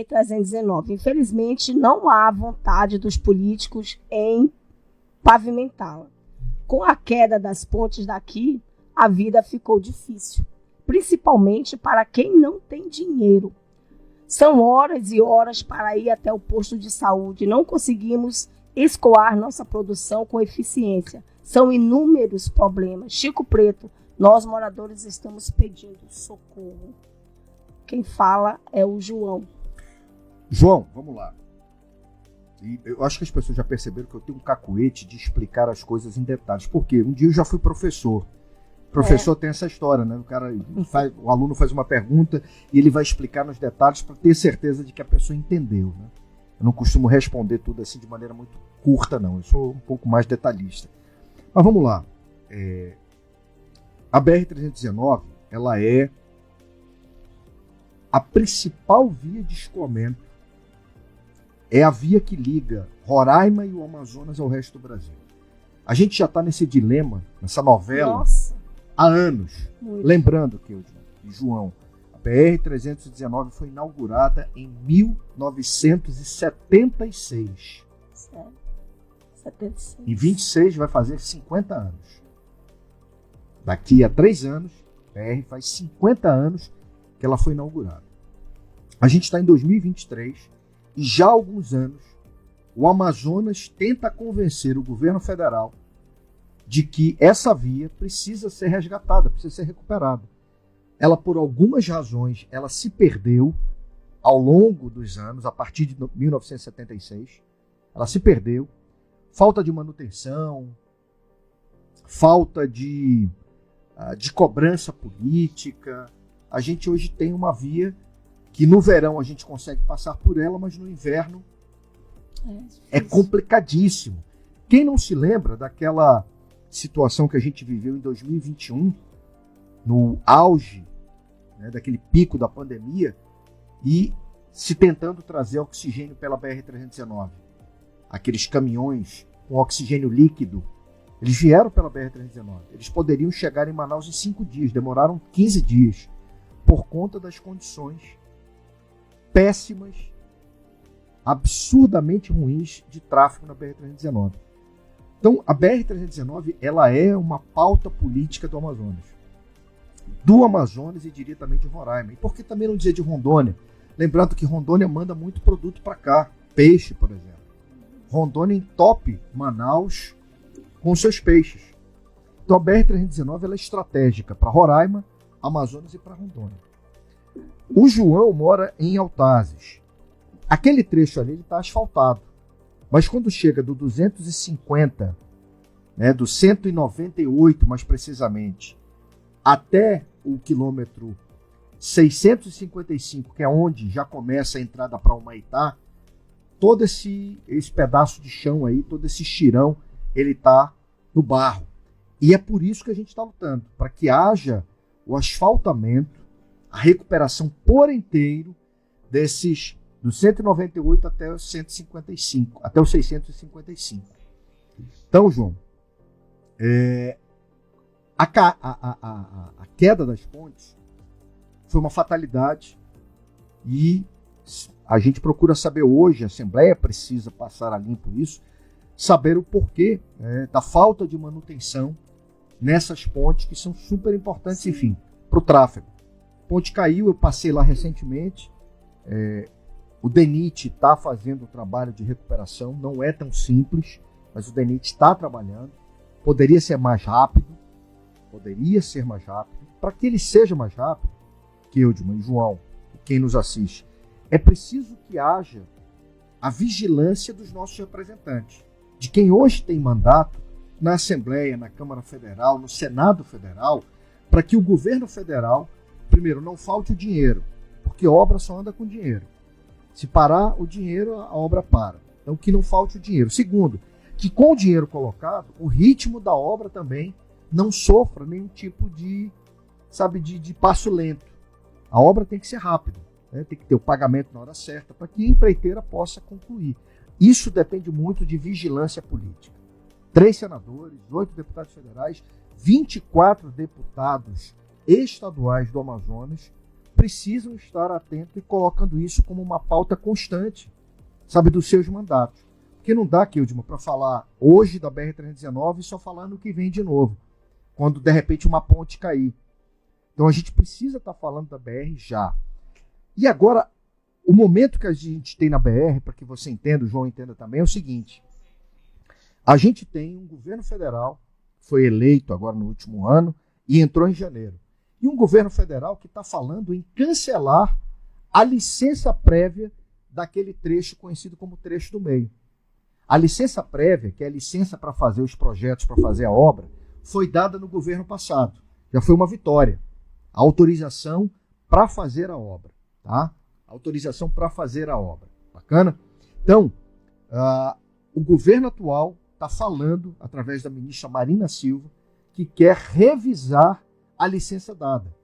319. Infelizmente, não há vontade dos políticos em pavimentá-la. Com a queda das pontes daqui, a vida ficou difícil, principalmente para quem não tem dinheiro. São horas e horas para ir até o posto de saúde. Não conseguimos escoar nossa produção com eficiência. São inúmeros problemas. Chico Preto, nós moradores estamos pedindo socorro. Quem fala é o João. João, vamos lá. E eu acho que as pessoas já perceberam que eu tenho um cacuete de explicar as coisas em detalhes. Por quê? Um dia eu já fui professor. Professor tem essa história, né? O aluno faz uma pergunta e ele vai explicar nos detalhes para ter certeza de que a pessoa entendeu, né? Eu não costumo responder tudo assim de maneira muito curta, não. Eu sou um pouco mais detalhista. Mas vamos lá. A BR-319, ela é a principal via de escoamento. É a via que liga Roraima e o Amazonas ao resto do Brasil. A gente já está nesse dilema, nessa novela, há anos. Muito. Lembrando que, João, a BR-319 foi inaugurada em 1976. Sério? 76. Em 26 vai fazer 50 anos. Daqui a 3 anos, a BR faz 50 anos que ela foi inaugurada. A gente está em 2023 e já há alguns anos o Amazonas tenta convencer o governo federal de que essa via precisa ser resgatada, precisa ser recuperada. Ela, por algumas razões, ela se perdeu ao longo dos anos, a partir de 1976. Ela se perdeu. Falta de manutenção, falta de cobrança política. A gente hoje tem uma via que no verão a gente consegue passar por ela, mas no inverno é complicadíssimo. Quem não se lembra daquela situação que a gente viveu em 2021, no auge, né, daquele pico da pandemia, e se tentando trazer oxigênio pela BR-319. Aqueles caminhões com oxigênio líquido, eles vieram pela BR-319. Eles poderiam chegar em Manaus em 5 dias, demoraram 15 dias, por conta das condições péssimas, absurdamente ruins de tráfego na BR-319. Então, a BR-319 ela é uma pauta política do Amazonas. Do Amazonas e diretamente de Roraima. E por que também não dizer de Rondônia? Lembrando que Rondônia manda muito produto para cá. Peixe, por exemplo. Rondônia entope Manaus com seus peixes. Então, a BR-319 ela é estratégica para Roraima, Amazonas e para Rondônia. O João mora em Altazes. Aquele trecho ali está asfaltado. Mas quando chega do 250, né, do 198 mais precisamente, até o quilômetro 655, que é onde já começa a entrada para Humaitá, todo esse pedaço de chão aí, todo esse estirão, ele está no barro. E é por isso que a gente está lutando, para que haja o asfaltamento, a recuperação por inteiro desses do 198 até o 155, até o 655. Então, João, a queda das pontes foi uma fatalidade e a gente procura saber hoje, a Assembleia precisa passar a limpo isso, saber o porquê da falta de manutenção nessas pontes que são super importantes, enfim, para o tráfego. A ponte caiu, eu passei lá recentemente, o DENIT está fazendo o trabalho de recuperação, não é tão simples, mas o DENIT está trabalhando. Poderia ser mais rápido, Para que ele seja mais rápido, Keldman e João, quem nos assiste, é preciso que haja a vigilância dos nossos representantes, de quem hoje tem mandato na Assembleia, na Câmara Federal, no Senado Federal, para que o governo federal, primeiro, não falte o dinheiro, porque obra só anda com dinheiro. Se parar o dinheiro, a obra para. Então, que não falte o dinheiro. Segundo, que com o dinheiro colocado, o ritmo da obra também não sofra nenhum tipo de passo lento. A obra tem que ser rápida, né? Tem que ter o pagamento na hora certa para que a empreiteira possa concluir. Isso depende muito de vigilância política. 3 senadores, 8 deputados federais, 24 deputados estaduais do Amazonas precisam estar atentos e colocando isso como uma pauta constante, sabe, dos seus mandatos. Porque não dá, Kildman, para falar hoje da BR-319 e só falar no que vem de novo, quando de repente uma ponte cair. Então a gente precisa estar falando da BR já. E agora, o momento que a gente tem na BR, para que você entenda, o João entenda também, é o seguinte. A gente tem um governo federal, foi eleito agora no último ano, e entrou em janeiro. E um governo federal que está falando em cancelar a licença prévia daquele trecho conhecido como trecho do meio. A licença prévia, que é a licença para fazer os projetos, para fazer a obra, foi dada no governo passado. Já foi uma vitória. A autorização para fazer a obra. Tá? Autorização para fazer a obra. Bacana? Então, o governo atual está falando, através da ministra Marina Silva, que quer revisar a licença dada.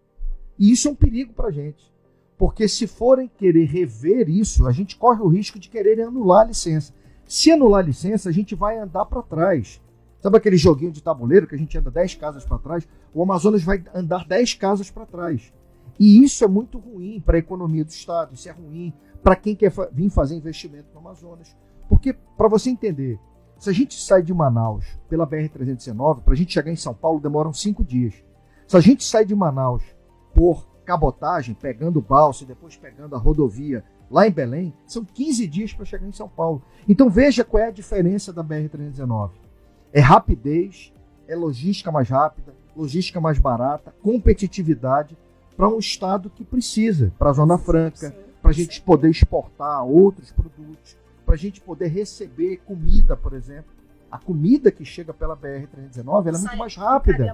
E isso é um perigo para a gente. Porque se forem querer rever isso, a gente corre o risco de quererem anular a licença. Se anular a licença, a gente vai andar para trás. Sabe aquele joguinho de tabuleiro que a gente anda 10 casas para trás? O Amazonas vai andar 10 casas para trás. E isso é muito ruim para a economia do Estado, isso é ruim para quem quer vir fazer investimento no Amazonas. Porque, para você entender, se a gente sai de Manaus pela BR-319, para a gente chegar em São Paulo demoram 5 dias. Se a gente sai de Manaus por cabotagem, pegando balsa e depois pegando a rodovia lá em Belém, são 15 dias para chegar em São Paulo. Então veja qual é a diferença da BR-319. É rapidez, é logística mais rápida, logística mais barata, competitividade para um estado que precisa, para a Zona Franca, para a gente poder exportar outros produtos, para a gente poder receber comida, por exemplo. A comida que chega pela BR-319 ela é muito mais rápida.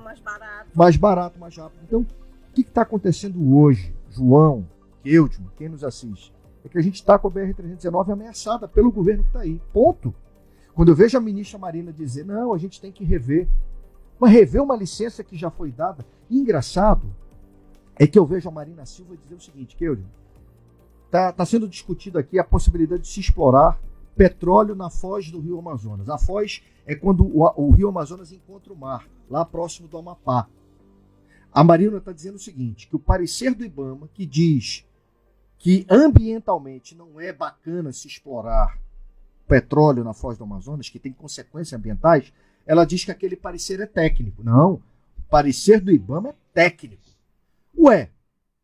Mais barato, mais rápido. Então, o que está acontecendo hoje, João, Kildman, quem nos assiste? É que a gente está com a BR-319 ameaçada pelo governo que está aí. Ponto. Quando eu vejo a ministra Marina dizer, não, a gente tem que rever. Mas rever uma licença que já foi dada. E engraçado é que eu vejo a Marina Silva dizer o seguinte, Kildman, está sendo discutido aqui a possibilidade de se explorar petróleo na foz do Rio Amazonas. A foz é quando o Rio Amazonas encontra o mar, lá próximo do Amapá. A Marina está dizendo o seguinte, que o parecer do IBAMA, que diz que ambientalmente não é bacana se explorar petróleo na foz do Amazonas, que tem consequências ambientais, ela diz que aquele parecer é técnico. Não, o parecer do IBAMA é técnico. Ué,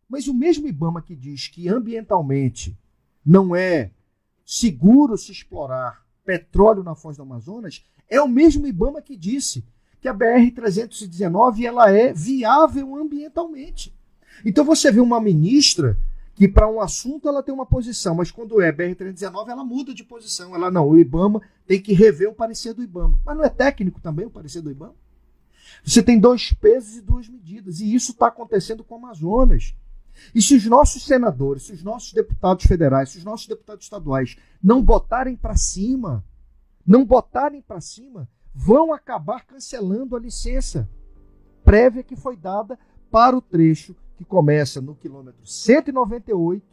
mas o mesmo IBAMA que diz que ambientalmente não é seguro se explorar petróleo na foz do Amazonas, é o mesmo IBAMA que disse que a BR-319 ela é viável ambientalmente. Então você vê uma ministra que para um assunto ela tem uma posição, mas quando é BR-319 ela muda de posição. Ela não, o IBAMA tem que rever o parecer do IBAMA. Mas não é técnico também o parecer do IBAMA? Você tem 2 pesos e 2 medidas, e isso está acontecendo com o Amazonas. E se os nossos senadores, se os nossos deputados federais, se os nossos deputados estaduais não botarem para cima, vão acabar cancelando a licença prévia que foi dada para o trecho que começa no quilômetro 198,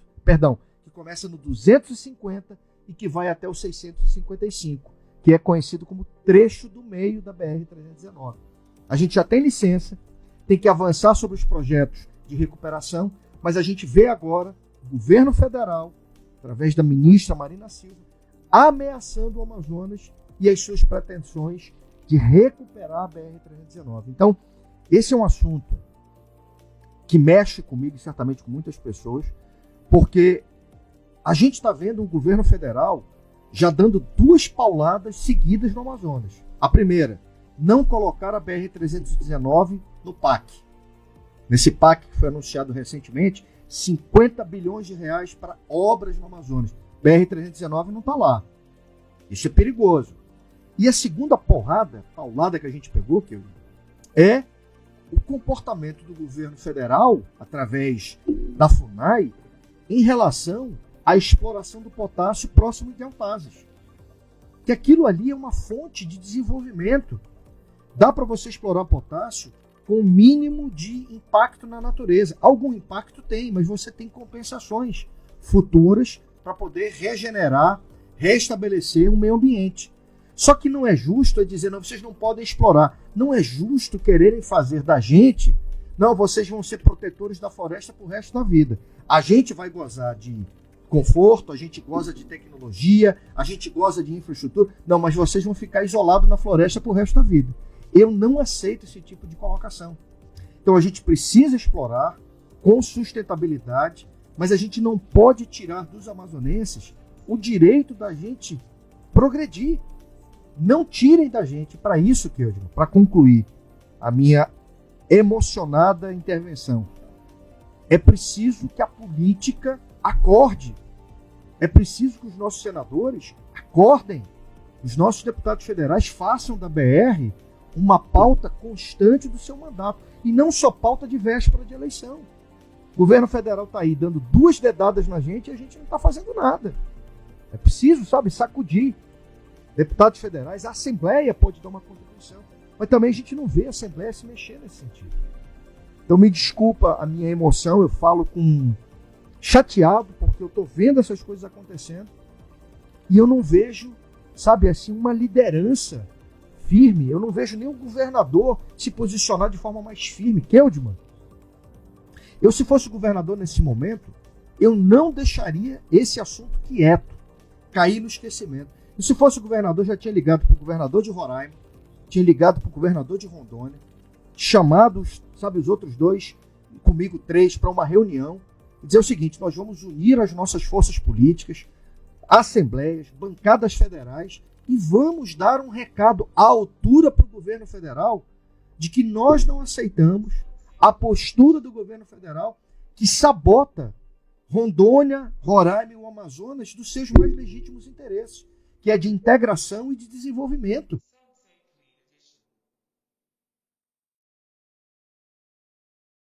que começa no 250 e que vai até o 655, que é conhecido como trecho do meio da BR-319. A gente já tem licença, tem que avançar sobre os projetos de recuperação, mas a gente vê agora o governo federal, através da ministra Marina Silva, ameaçando o Amazonas e as suas pretensões de recuperar a BR-319. Então, esse é um assunto que mexe comigo e certamente com muitas pessoas, porque a gente está vendo o governo federal já dando 2 pauladas seguidas no Amazonas. A primeira, não colocar a BR-319 no PAC. Nesse PAC que foi anunciado recentemente, 50 bilhões de reais para obras no Amazonas. BR-319 não está lá. Isso é perigoso. E a segunda paulada que a gente pegou, é o comportamento do governo federal, através da FUNAI, em relação à exploração do potássio próximo de Altazes. Que aquilo ali é uma fonte de desenvolvimento. Dá para você explorar potássio com o mínimo de impacto na natureza. Algum impacto tem, mas você tem compensações futuras para poder regenerar, restabelecer um meio ambiente. Só que não é justo dizer, não, vocês não podem explorar. Não é justo quererem fazer da gente Não, vocês vão ser protetores da floresta pro resto da vida. A gente vai gozar de conforto, a gente goza de tecnologia, a gente goza de infraestrutura. Não, mas vocês vão ficar isolados na floresta pro resto da vida. Eu não aceito esse tipo de colocação. Então a gente precisa explorar com sustentabilidade, mas a gente não pode tirar dos amazonenses o direito da gente progredir. Não tirem da gente. Para isso, Keldman, para concluir a minha emocionada intervenção, é preciso que a política acorde. É preciso que os nossos senadores acordem. Os nossos deputados federais façam da BR uma pauta constante do seu mandato. E não só pauta de véspera de eleição. O governo federal está aí dando 2 dedadas na gente e a gente não está fazendo nada. É preciso, sacudir. Deputados federais, a Assembleia pode dar uma contribuição. Mas também a gente não vê a Assembleia se mexer nesse sentido. Então me desculpa a minha emoção, eu falo chateado, porque eu estou vendo essas coisas acontecendo e eu não vejo, uma liderança firme. Eu não vejo nenhum governador se posicionar de forma mais firme. Keldman, eu se fosse governador nesse momento, eu não deixaria esse assunto quieto, cair no esquecimento. E se fosse governador, já tinha ligado para o governador de Roraima, tinha ligado para o governador de Rondônia, chamado, os outros 2, comigo 3, para uma reunião, e dizer o seguinte: nós vamos unir as nossas forças políticas, assembleias, bancadas federais, e vamos dar um recado à altura para o governo federal de que nós não aceitamos a postura do governo federal que sabota Rondônia, Roraima e o Amazonas dos seus mais legítimos interesses, que é de integração e de desenvolvimento.